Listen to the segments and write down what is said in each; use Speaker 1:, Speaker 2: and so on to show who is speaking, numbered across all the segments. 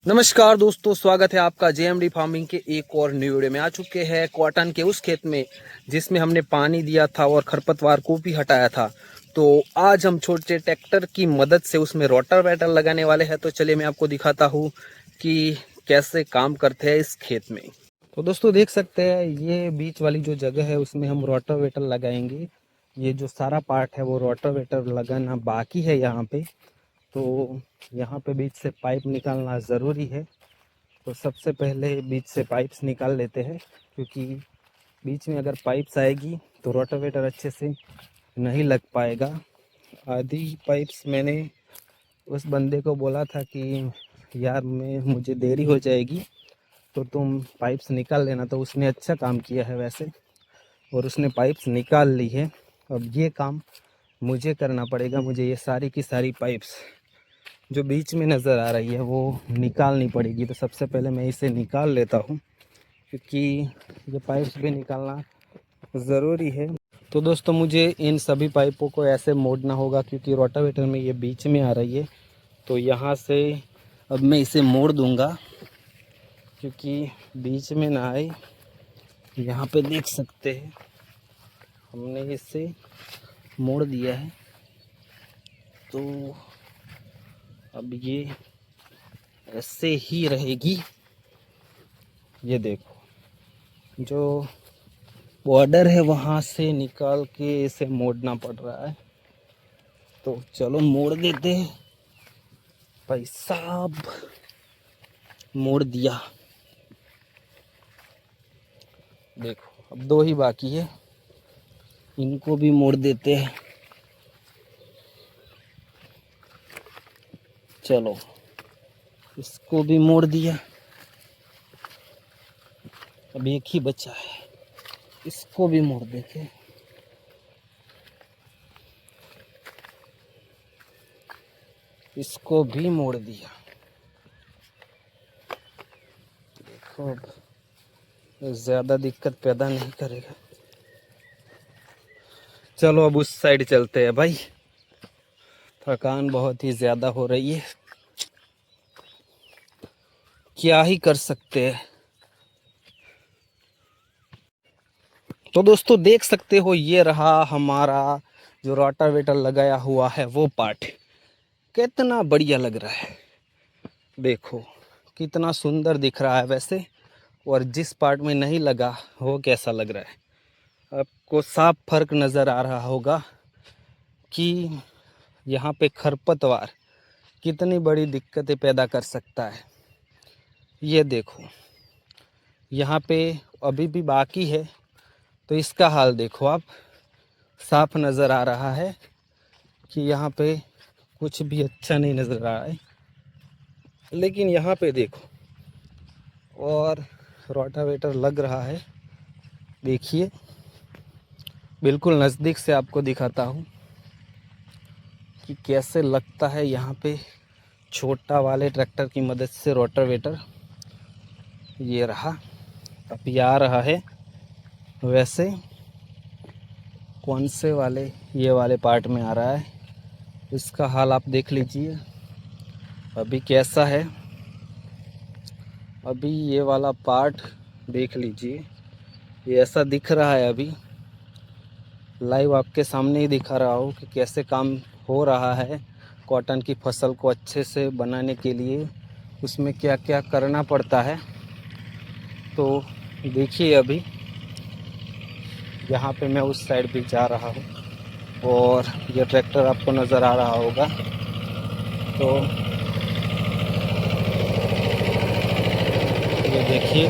Speaker 1: नमस्कार दोस्तों, स्वागत है आपका जेएमडी फार्मिंग के एक और न्यू वीडियो में। आ चुके हैं कॉटन के उस खेत में जिसमें हमने पानी दिया था और खरपतवार को भी हटाया था। तो आज हम छोटे ट्रैक्टर की मदद से उसमें रोटावेटर लगाने वाले हैं। तो चलिए मैं आपको दिखाता हूँ कि कैसे काम करते हैं इस खेत में। तो दोस्तों देख सकते हैं, ये बीच वाली जो जगह है उसमें हम रोटावेटर लगाएंगे। ये जो सारा पार्ट है वो रोटावेटर लगाना बाकी है यहाँ पे। तो यहाँ पे बीच से पाइप निकालना ज़रूरी है। तो सबसे पहले बीच से पाइप्स निकाल लेते हैं, क्योंकि बीच में अगर पाइप्स आएगी तो रोटावेटर अच्छे से नहीं लग पाएगा। आधी पाइप्स मैंने उस बंदे को बोला था कि यार मुझे देरी हो जाएगी तो तुम पाइप्स निकाल लेना, तो उसने अच्छा काम किया है वैसे, और उसने पाइप्स निकाल ली है। अब ये काम मुझे करना पड़ेगा। मुझे ये सारी की सारी पाइप्स जो बीच में नज़र आ रही है वो निकालनी पड़ेगी। तो सबसे पहले मैं इसे निकाल लेता हूँ, क्योंकि ये पाइप्स भी निकालना ज़रूरी है। तो दोस्तों मुझे इन सभी पाइपों को ऐसे मोड़ना होगा, क्योंकि रोटावेटर में ये बीच में आ रही है। तो यहाँ से अब मैं इसे मोड़ दूँगा, क्योंकि बीच में ना आए। यहाँ पे देख सकते हैं हमने इसे मोड़ दिया है। तो अब ये ऐसे ही रहेगी। ये देखो, जो बॉर्डर है वहाँ से निकाल के इसे मोड़ना पड़ रहा है। तो चलो मोड़ देते हैं। भाई साहब, मोड़ दिया। देखो अब दो ही बाकी है, इनको भी मोड़ देते हैं। चलो इसको भी मोड़ दिया। अब एक ही बचा है, इसको भी मोड़ देते हैं। इसको भी मोड़ दिया। देखो अब ज़्यादा दिक्कत पैदा नहीं करेगा। चलो अब उस साइड चलते हैं भाई, थकान बहुत ही ज़्यादा हो रही है। क्या ही कर सकते हैं। तो दोस्तों देख सकते हो, ये रहा हमारा जो रोटावेटर लगाया हुआ है वो पार्ट। कितना बढ़िया लग रहा है, देखो कितना सुंदर दिख रहा है वैसे। और जिस पार्ट में नहीं लगा वो कैसा लग रहा है, आपको साफ फर्क नज़र आ रहा होगा कि यहाँ पे खरपतवार कितनी बड़ी दिक्कतें पैदा कर सकता है। ये देखो यहाँ पे अभी भी बाकी है, तो इसका हाल देखो आप। साफ नज़र आ रहा है कि यहाँ पे कुछ भी अच्छा नहीं नज़र आ रहा है। लेकिन यहाँ पे देखो, और रोटावेटर लग रहा है। देखिए बिल्कुल नज़दीक से आपको दिखाता हूँ कि कैसे लगता है यहाँ पे छोटा वाले ट्रैक्टर की मदद से रोटावेटर। ये रहा, अभी आ रहा है। वैसे कौन से वाले, ये वाले पार्ट में आ रहा है। इसका हाल आप देख लीजिए अभी कैसा है। अभी ये वाला पार्ट देख लीजिए, ये ऐसा दिख रहा है। अभी लाइव आपके सामने ही दिखा रहा हूँ कि कैसे काम हो रहा है। कॉटन की फसल को अच्छे से बनाने के लिए उसमें क्या क्या करना पड़ता है। तो देखिए अभी यहाँ पे मैं उस साइड भी जा रहा हूँ, और ये ट्रैक्टर आपको नज़र आ रहा होगा। तो ये देखिए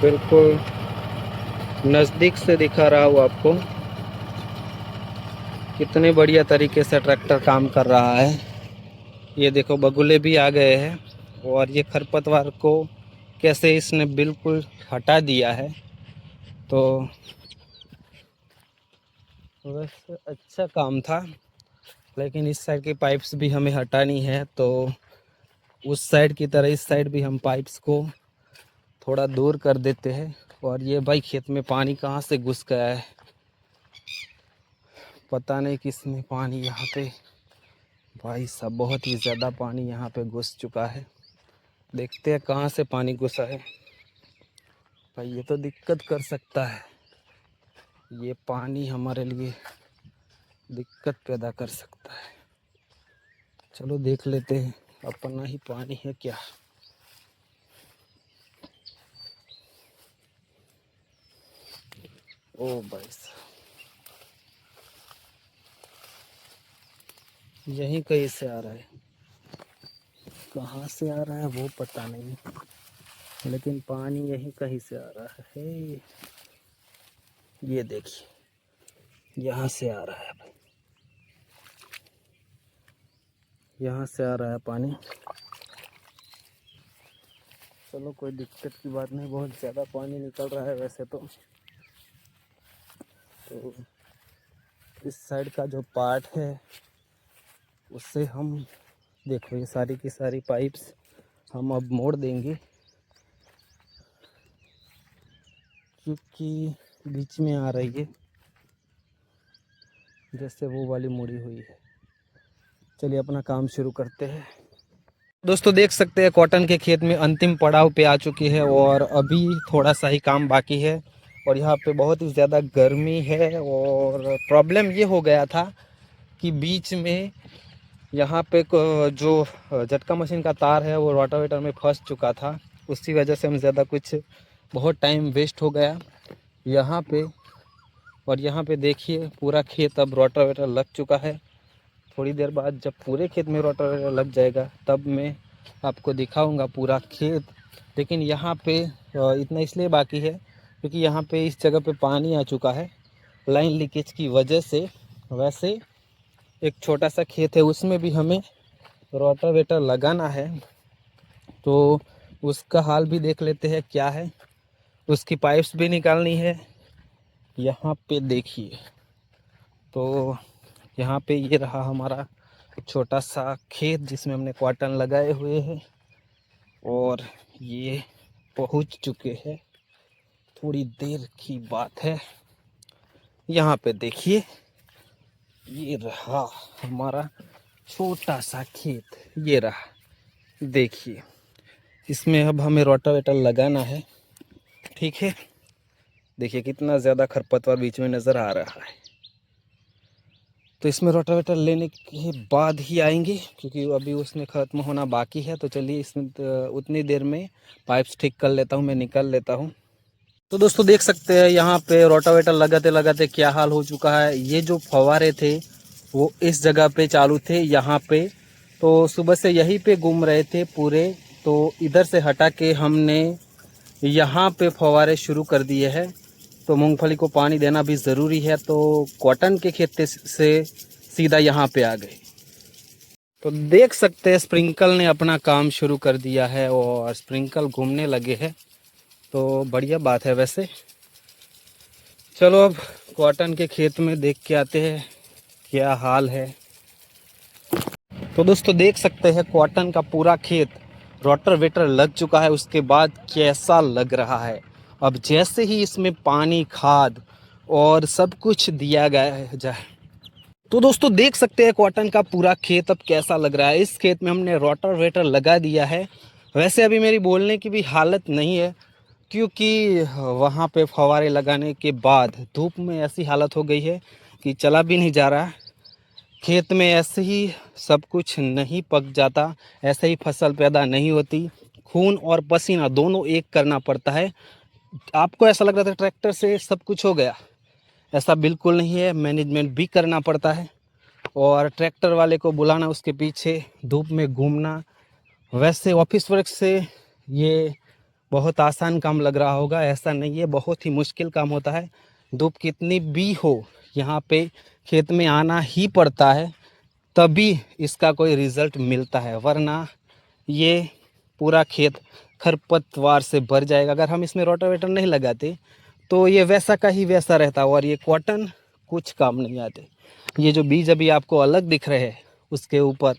Speaker 1: बिल्कुल नज़दीक से दिखा रहा हूँ आपको कितने बढ़िया तरीके से ट्रैक्टर काम कर रहा है। ये देखो बगुले भी आ गए हैं, और ये खरपतवार को कैसे इसने बिल्कुल हटा दिया है। तो वैसे अच्छा काम था, लेकिन इस साइड की पाइप्स भी हमें हटानी है। तो उस साइड की तरह इस साइड भी हम पाइप्स को थोड़ा दूर कर देते हैं। और ये भाई खेत में पानी कहाँ से घुस गया है, पता नहीं किसने पानी यहाँ पे भाई साहब बहुत ही ज़्यादा पानी यहाँ पे घुस चुका है। देखते हैं कहाँ से पानी घुसा है। भाई ये तो दिक्कत कर सकता है, ये पानी हमारे लिए दिक्कत पैदा कर सकता है। चलो देख लेते हैं अपना ही पानी है क्या। ओ भाई साहब, यहीं कहीं से आ रहा है, कहाँ से आ रहा है वो पता नहीं, लेकिन पानी यहीं कहीं से आ रहा है। ये देखिए यहाँ से आ रहा है भाई, यहाँ से आ रहा है पानी। चलो कोई दिक्कत की बात नहीं, बहुत ज़्यादा पानी निकल रहा है वैसे तो इस साइड का जो पार्ट है उससे हम देखो ये सारी की सारी पाइप्स हम अब मोड़ देंगे, क्योंकि बीच में आ रही है जैसे वो वाली मुड़ी हुई है। चलिए अपना काम शुरू करते हैं। दोस्तों देख सकते हैं कॉटन के खेत में अंतिम पड़ाव पे आ चुकी है और अभी थोड़ा सा ही काम बाकी है। और यहाँ पे बहुत ही ज़्यादा गर्मी है और प्रॉब्लम ये हो गया था कि बीच में यहाँ पे जो झटका मशीन का तार है वो रोटावेटर में फंस चुका था। उसकी वजह से हम ज़्यादा कुछ बहुत टाइम वेस्ट हो गया यहाँ पे। और यहाँ पे देखिए पूरा खेत अब रोटावेटर लग चुका है। थोड़ी देर बाद जब पूरे खेत में रोटावेटर लग जाएगा तब मैं आपको दिखाऊंगा पूरा खेत। लेकिन यहाँ पे इतना इसलिए बाकी है क्योंकि यहाँ पे इस जगह पे पानी आ चुका है लाइन लीकेज की वजह से। वैसे एक छोटा सा खेत है उसमें भी हमें रोटावेटर लगाना है, तो उसका हाल भी देख लेते हैं क्या है। उसकी पाइप्स भी निकालनी है। यहाँ पे देखिए तो यहाँ पे ये रहा हमारा छोटा सा खेत जिसमें हमने कॉटन लगाए हुए हैं और ये पहुँच चुके हैं। थोड़ी देर की बात है। यहाँ पे देखिए ये रहा हमारा छोटा सा खेत, ये रहा देखिए। इसमें अब हमें रोटावेटर लगाना है, ठीक है। देखिए कितना ज़्यादा खरपतवार बीच में नज़र आ रहा है। तो इसमें रोटावेटर लेने के बाद ही आएंगे क्योंकि अभी उसमें ख़त्म होना बाकी है। तो चलिए इसमें उतनी देर में पाइप्स ठीक कर लेता हूँ, मैं निकाल लेता हूँ। तो दोस्तों देख सकते हैं यहाँ पे रोटावेटर लगाते लगाते क्या हाल हो चुका है। ये जो फव्वारे थे वो इस जगह पे चालू थे यहाँ पे, तो सुबह से यहीं पे घूम रहे थे पूरे। तो इधर से हटा के हमने यहाँ पे फव्वारे शुरू कर दिए हैं। तो मूंगफली को पानी देना भी ज़रूरी है, तो कॉटन के खेत से सीधा यहाँ पे आ गए। तो देख सकते हैं स्प्रिंकल ने अपना काम शुरू कर दिया है और स्प्रिंकल घूमने लगे हैं, तो बढ़िया बात है वैसे। चलो अब कॉटन के खेत में देख के आते हैं क्या हाल है। तो दोस्तों देख सकते हैं कॉटन का पूरा खेत रोटावेटर लग चुका है, उसके बाद कैसा लग रहा है। अब जैसे ही इसमें पानी, खाद और सब कुछ दिया गया जाए तो दोस्तों देख सकते हैं कॉटन का पूरा खेत अब कैसा लग रहा है। इस खेत में हमने रोटावेटर लगा दिया है। वैसे अभी मेरी बोलने की भी हालत नहीं है क्योंकि वहाँ पे फव्वारे लगाने के बाद धूप में ऐसी हालत हो गई है कि चला भी नहीं जा रहा। खेत में ऐसे ही सब कुछ नहीं पक जाता, ऐसे ही फसल पैदा नहीं होती। खून और पसीना दोनों एक करना पड़ता है। आपको ऐसा लग रहा था ट्रैक्टर से सब कुछ हो गया, ऐसा बिल्कुल नहीं है। मैनेजमेंट भी करना पड़ता है और ट्रैक्टर वाले को बुलाना, उसके पीछे धूप में घूमना। वैसे ऑफिस वर्क से ये बहुत आसान काम लग रहा होगा, ऐसा नहीं है, बहुत ही मुश्किल काम होता है। धूप कितनी भी हो यहाँ पे खेत में आना ही पड़ता है, तभी इसका कोई रिज़ल्ट मिलता है, वरना ये पूरा खेत खरपतवार से भर जाएगा। अगर हम इसमें रोटावेटर नहीं लगाते तो ये वैसा का ही वैसा रहता और ये कॉटन कुछ काम नहीं आते। ये जो बीज अभी आपको अलग दिख रहे हैं उसके ऊपर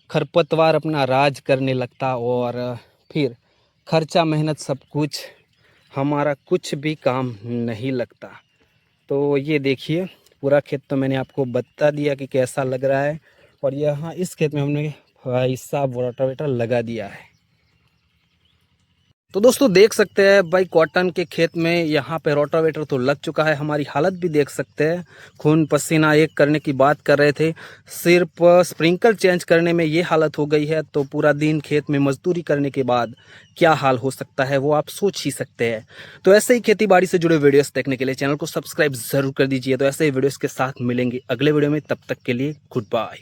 Speaker 1: खरपतवार अपना राज करने लगता और फिर खर्चा मेहनत सब कुछ हमारा कुछ भी काम नहीं लगता। तो ये देखिए पूरा खेत तो मैंने आपको बता दिया कि कैसा लग रहा है। और यहाँ इस खेत में हमने भाई साहब रोटावेटर लगा दिया है। तो दोस्तों देख सकते हैं भाई कॉटन के खेत में यहाँ पे रोटावेटर तो लग चुका है। हमारी हालत भी देख सकते हैं, खून पसीना एक करने की बात कर रहे थे, सिर्फ स्प्रिंकल चेंज करने में ये हालत हो गई है। तो पूरा दिन खेत में मजदूरी करने के बाद क्या हाल हो सकता है वो आप सोच ही सकते हैं। तो ऐसे ही खेती बाड़ी से जुड़े वीडियोस देखने के लिए चैनल को सब्सक्राइब जरूर कर दीजिए। तो ऐसे ही वीडियोस के साथ मिलेंगे अगले वीडियो में, तब तक के लिए गुड बाय।